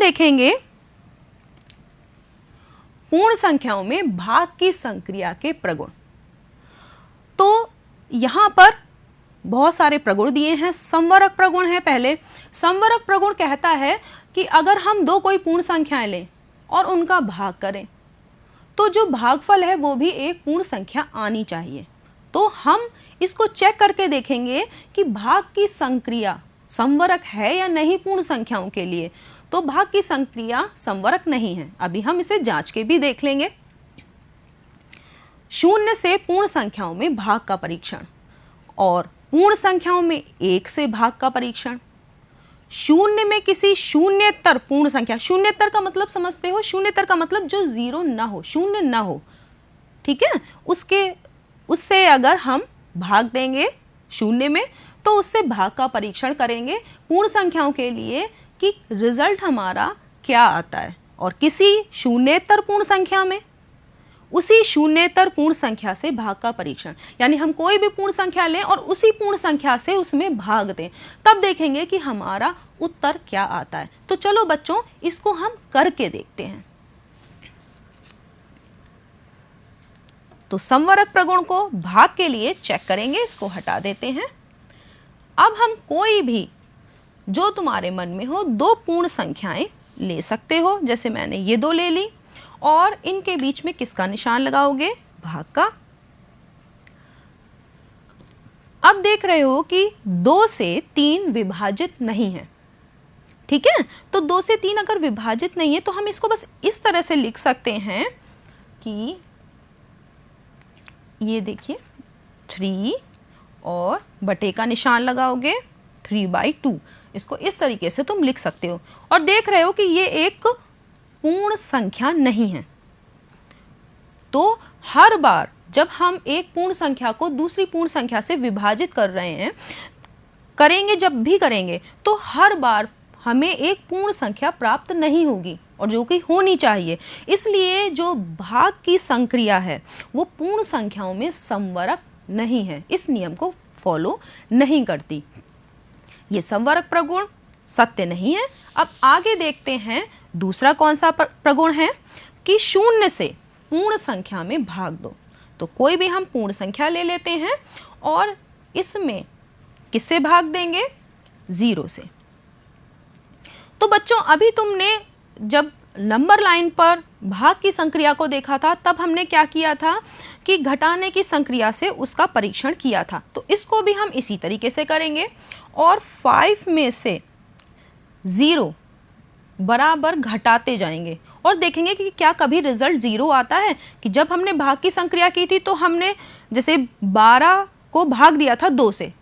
देखेंगे पूर्ण संख्याओं में भाग की संक्रिया के प्रगुण। तो यहां पर बहुत सारे प्रगुण दिए हैं। संवरक प्रगुण है पहले। संवरक प्रगुण कहता है कि अगर हम दो कोई पूर्ण संख्याएं लें और उनका भाग करें तो जो भागफल है वो भी एक पूर्ण संख्या आनी चाहिए। तो हम इसको चेक करके देखेंगे कि भाग की संक्रिया संवरक है या नहीं पूर्ण संख्याओं के लिए। तो भाग की संक्रिया संवरक नहीं है। अभी हम इसे जांच के भी देख लेंगे। शून्य से पूर्ण संख्याओं में भाग का परीक्षण और पूर्ण संख्याओं में एक से भाग का परीक्षण। शून्य में किसी शून्येतर पूर्ण संख्या, शून्येतर का मतलब समझते हो, शून्येतर का मतलब जो जीरो ना हो, शून्य ना हो, ठीक है, उससे अगर हम भाग देंगे शून्य में तो उससे भाग का परीक्षण करेंगे पूर्ण संख्याओं के लिए कि रिजल्ट हमारा क्या आता है। और किसी शून्येतर पूर्ण संख्या में उसी शून्येतर पूर्ण संख्या से भाग का परीक्षण, यानी हम कोई भी पूर्ण संख्या लें और उसी पूर्ण संख्या से उसमें भाग दें, तब देखेंगे कि हमारा उत्तर क्या आता है। तो चलो बच्चों इसको हम करके देखते हैं। तो संवरक प्रगुण को भाग के लिए चेक करेंगे, इसको हटा देते हैं। अब हम कोई भी जो तुम्हारे मन में हो दो पूर्ण संख्याएं ले सकते हो। जैसे मैंने ये दो ले ली और इनके बीच में किसका निशान लगाओगे? भाग का। अब देख रहे हो कि 2 से 3 विभाजित नहीं है, ठीक है। तो 2 से 3 अगर विभाजित नहीं है तो हम इसको बस इस तरह से लिख सकते हैं कि ये देखिए 3 और बटे का निशान लगाओगे 3/2। इसको इस तरीके से तुम लिख सकते हो और देख रहे हो कि ये एक पूर्ण संख्या नहीं है। तो हर बार जब हम एक पूर्ण संख्या को दूसरी पूर्ण संख्या से विभाजित कर रहे हैं, करेंगे जब भी करेंगे, तो हर बार हमें एक पूर्ण संख्या प्राप्त नहीं होगी और जो कि होनी चाहिए। इसलिए जो भाग की संक्रिया है वो पूर्ण संख्याओं में संवरक नहीं है, इस नियम को फॉलो नहीं करती। ये संवरक प्रगुण सत्य नहीं है। अब आगे देखते हैं दूसरा कौन सा प्रगुण है कि शून्य से पूर्ण संख्या में भाग दो। तो कोई भी हम पूर्ण संख्या ले लेते हैं और इसमें किससे भाग देंगे? 0 से। तो बच्चों अभी तुमने जब नंबर लाइन पर भाग की संक्रिया को देखा था तब हमने क्या किया था कि घटाने की संक्रिया से उसका परीक्षण किया था। तो इसको भी हम इसी तरीके से करेंगे और 5 में से 0 बराबर घटाते जाएंगे और देखेंगे कि क्या कभी रिजल्ट 0 आता है। कि जब हमने भाग की संक्रिया की थी तो हमने जैसे 12 को भाग दिया था 2 से,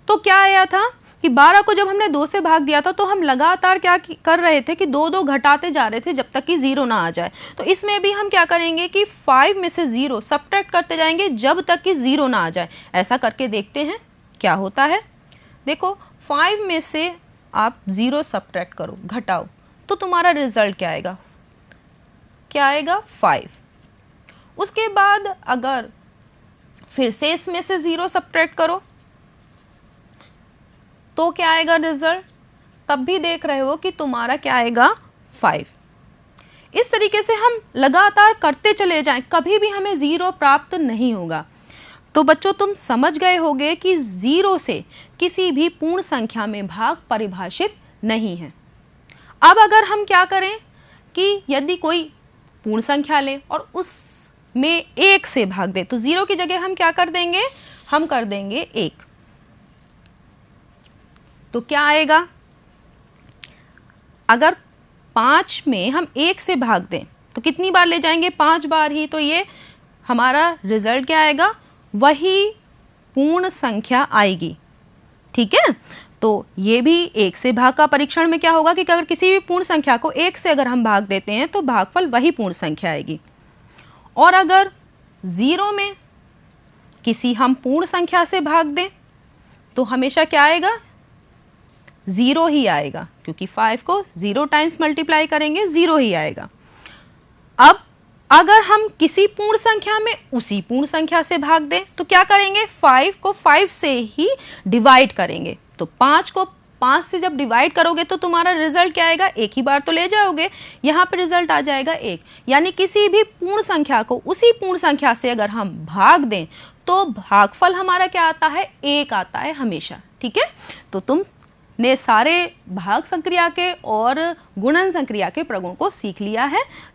तो क्या आया था कि 12 को जब हमने 2 से भाग दिया था तो हम लगातार क्या कर रहे थे कि 2 घटाते जा रहे थे जब तक कि 0 ना आ जाए। तो इसमें भी हम क्या करेंगे कि 5 में से 0 सब्ट्रैक्ट करते जाएंगे जब तक कि 0 ना आ जाए। ऐसा करके देखते हैं क्या होता है। देखो 5 में से आप 0 सब्ट्रैक्ट करो, घटाओ, तो तुम्हारा रिजल्ट क्या आएगा? क्या आएगा? 5। उसके बाद अगर फिर से इसमें से 0 सब्ट्रैक्ट करो तो क्या आएगा रिजल्ट? तब भी देख रहे हो कि तुम्हारा क्या आएगा? 5। इस तरीके से हम लगातार करते चले जाएं, कभी भी हमें 0 प्राप्त नहीं होगा। तो बच्चों तुम समझ गए होंगे कि 0 से किसी भी पूर्ण संख्या में भाग परिभाषित नहीं है। अब अगर हम क्या करें कि यदि कोई पूर्ण संख्या लें और उसमें 1 से भाग दे, तो 0 की जगह हम क्या कर देंगे? हम कर देंगे 1। तो क्या आएगा? अगर 5 में हम 1 से भाग दें तो कितनी बार ले जाएंगे? 5 बार ही। तो ये हमारा रिजल्ट क्या आएगा? वही पूर्ण संख्या आएगी, ठीक है। तो ये भी 1 से भाग का परीक्षण में क्या होगा कि अगर किसी भी पूर्ण संख्या को 1 से अगर हम भाग देते हैं तो भागफल वही पूर्ण संख्या आएगी। और अगर 0 में किसी हम पूर्ण संख्या से भाग दें तो हमेशा क्या आएगा? 0 ही आएगा, क्योंकि 5 को 0 टाइम्स मल्टीप्लाई करेंगे 0 ही आएगा। अब अगर हम किसी पूर्ण संख्या में उसी पूर्ण संख्या से भाग दें तो क्या करेंगे? 5 को 5 से ही डिवाइड करेंगे। तो 5 को 5 से जब डिवाइड करोगे तो तुम्हारा रिजल्ट क्या आएगा, एक ही बार तो ले जाओगे, यहाँ पे रिजल्ट आ जाएगा 1। यानी किसी भी पूर्ण संख्या को उसी पूर्ण संख्या से अगर हम भाग दें तो भागफल हमारा क्या आता है, 1 आता है हमेशा। ठीक है, तो तुम ने सारे भाग संक्रिया के और गुणन संक्रिया के प्रगुण को सीख लिया है।